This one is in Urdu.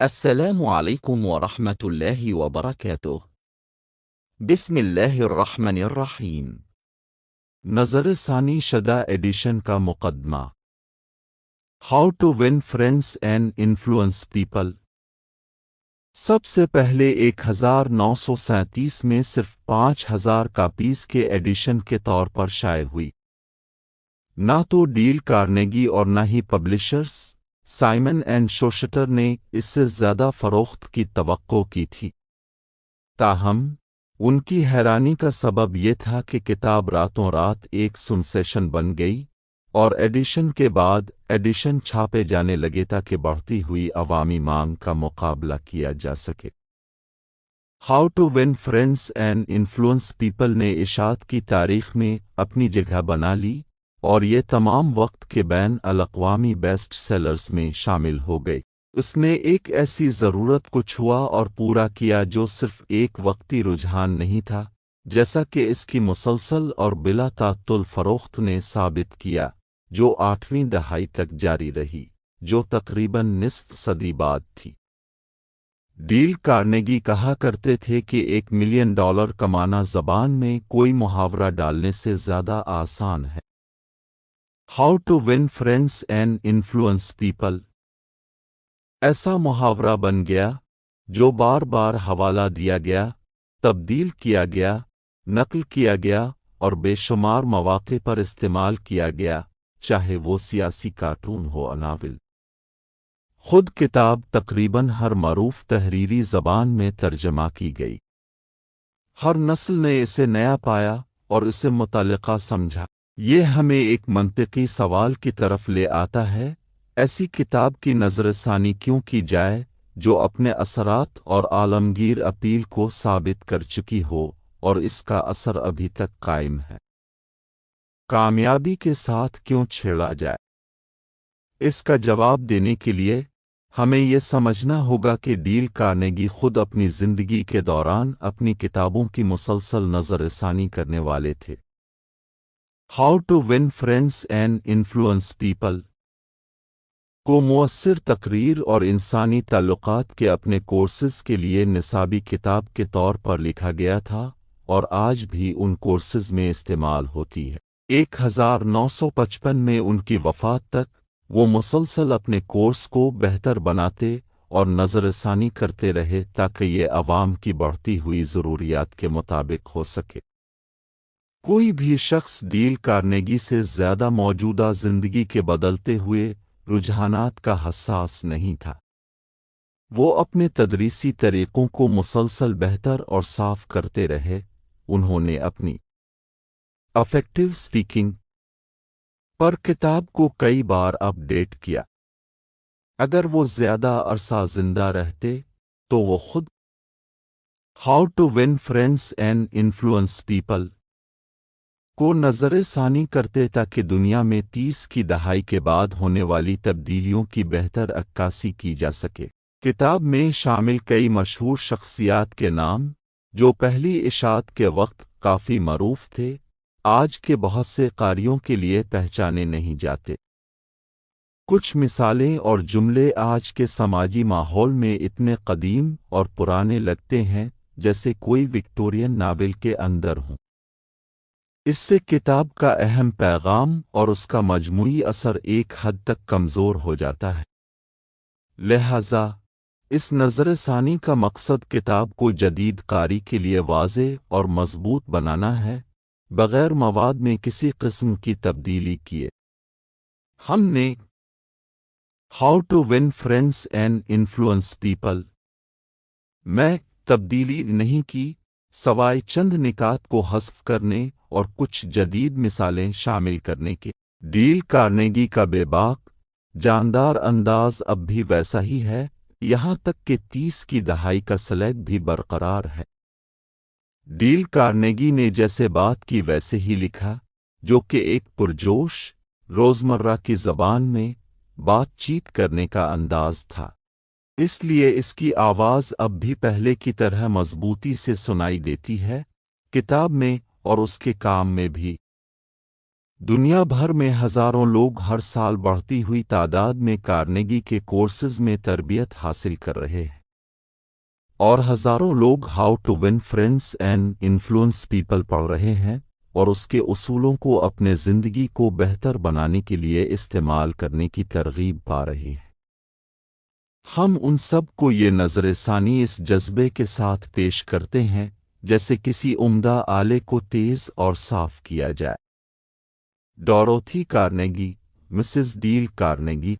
السلام عليكم ورحمة الله وبركاته. بسم الله الرحمن الرحیم. نظر ثانی شدہ ایڈیشن کا مقدمہ. How to win friends and influence people. سب سے پہلے 1937 میں صرف 5000 کاپیز کے ایڈیشن کے طور پر شائع ہوئی. نہ تو ڈیل کارنیگی اور نہ ہی پبلشرز سائمن اینڈ شوسٹر نے اس سے زیادہ فروخت کی توقع کی تھی. تاہم ان کی حیرانی کا سبب یہ تھا کہ کتاب راتوں رات ایک سنسیشن بن گئی اور ایڈیشن کے بعد ایڈیشن چھاپے جانے لگے تاکہ بڑھتی ہوئی عوامی مانگ کا مقابلہ کیا جا سکے. How to win friends and influence people نے اشاعت کی تاریخ میں اپنی جگہ بنا لی اور یہ تمام وقت کے بین الاقوامی بیسٹ سیلرز میں شامل ہو گئی. اس نے ایک ایسی ضرورت کو چھوا اور پورا کیا جو صرف ایک وقتی رجحان نہیں تھا، جیسا کہ اس کی مسلسل اور بلا تعطل فروخت نے ثابت کیا، جو 8ویں دہائی تک جاری رہی، جو تقریباً نصف صدی بعد تھی. ڈیل کارنیگی کہا کرتے تھے کہ $1 ملین کمانا زبان میں کوئی محاورہ ڈالنے سے زیادہ آسان ہے. How to win friends and influence people ایسا محاورہ بن گیا جو بار بار حوالہ دیا گیا، تبدیل کیا گیا، نقل کیا گیا اور بے شمار مواقع پر استعمال کیا گیا، چاہے وہ سیاسی کارٹون ہو یا ناول. خود کتاب تقریباً ہر معروف تحریری زبان میں ترجمہ کی گئی. ہر نسل نے اسے نیا پایا اور اسے متعلقہ سمجھا. یہ ہمیں ایک منطقی سوال کی طرف لے آتا ہے: ایسی کتاب کی نظر ثانی کیوں کی جائے جو اپنے اثرات اور عالمگیر اپیل کو ثابت کر چکی ہو اور اس کا اثر ابھی تک قائم ہے؟ کامیابی کے ساتھ کیوں چھیڑا جائے؟ اس کا جواب دینے کے لیے ہمیں یہ سمجھنا ہوگا کہ ڈیل کارنیگی خود اپنی زندگی کے دوران اپنی کتابوں کی مسلسل نظر ثانی کرنے والے تھے. How to win friends and influence people کو مؤثر تقریر اور انسانی تعلقات کے اپنے کورسز کے لیے نصابی کتاب کے طور پر لکھا گیا تھا اور آج بھی ان کورسز میں استعمال ہوتی ہے. 1955 میں ان کی وفات تک وہ مسلسل اپنے کورس کو بہتر بناتے اور نظر ثانی کرتے رہے تاکہ یہ عوام کی بڑھتی ہوئی ضروریات کے مطابق ہو سکے. کوئی بھی شخص ڈیل کارنیگی سے زیادہ موجودہ زندگی کے بدلتے ہوئے رجحانات کا حساس نہیں تھا. وہ اپنے تدریسی طریقوں کو مسلسل بہتر اور صاف کرتے رہے. انہوں نے اپنی افیکٹو اسپیکنگ پر کتاب کو کئی بار اپ ڈیٹ کیا. اگر وہ زیادہ عرصہ زندہ رہتے تو وہ خود how to win friends and influence people کو نظر ثانی کرتے تاکہ دنیا میں 30 کی دہائی کے بعد ہونے والی تبدیلیوں کی بہتر عکاسی کی جا سکے. کتاب میں شامل کئی مشہور شخصیات کے نام جو پہلی اشاعت کے وقت کافی معروف تھے، آج کے بہت سے قاریوں کے لیے پہچانے نہیں جاتے. کچھ مثالیں اور جملے آج کے سماجی ماحول میں اتنے قدیم اور پرانے لگتے ہیں جیسے کوئی وکٹورین ناول کے اندر ہوں. اس سے کتاب کا اہم پیغام اور اس کا مجموعی اثر ایک حد تک کمزور ہو جاتا ہے. لہذا اس نظر ثانی کا مقصد کتاب کو جدید قاری کے لیے واضح اور مضبوط بنانا ہے، بغیر مواد میں کسی قسم کی تبدیلی کیے. ہم نے how to win friends and influence people میں تبدیلی نہیں کی، سوائے چند نکات کو حذف کرنے اور کچھ جدید مثالیں شامل کرنے کے. ڈیل کارنیگی کا بے باک، جاندار انداز اب بھی ویسا ہی ہے، یہاں تک کہ 30 کی دہائی کا سلیگ بھی برقرار ہے. ڈیل کارنیگی نے جیسے بات کی ویسے ہی لکھا، جو کہ ایک پرجوش، روزمرہ کی زبان میں بات چیت کرنے کا انداز تھا. اس لیے اس کی آواز اب بھی پہلے کی طرح مضبوطی سے سنائی دیتی ہے، کتاب میں اور اس کے کام میں بھی. دنیا بھر میں ہزاروں لوگ ہر سال بڑھتی ہوئی تعداد میں کارنیگی کے کورسز میں تربیت حاصل کر رہے ہیں، اور ہزاروں لوگ how to win friends and influence people پڑھ رہے ہیں اور اس کے اصولوں کو اپنے زندگی کو بہتر بنانے کے لیے استعمال کرنے کی ترغیب پا رہے ہیں۔ ہم ان سب کو یہ نظر ثانی اس جذبے کے ساتھ پیش کرتے ہیں جیسے کسی عمدہ آلے کو تیز اور صاف کیا جائے۔ Dorothy Carnegie, Mrs Dale Carnegie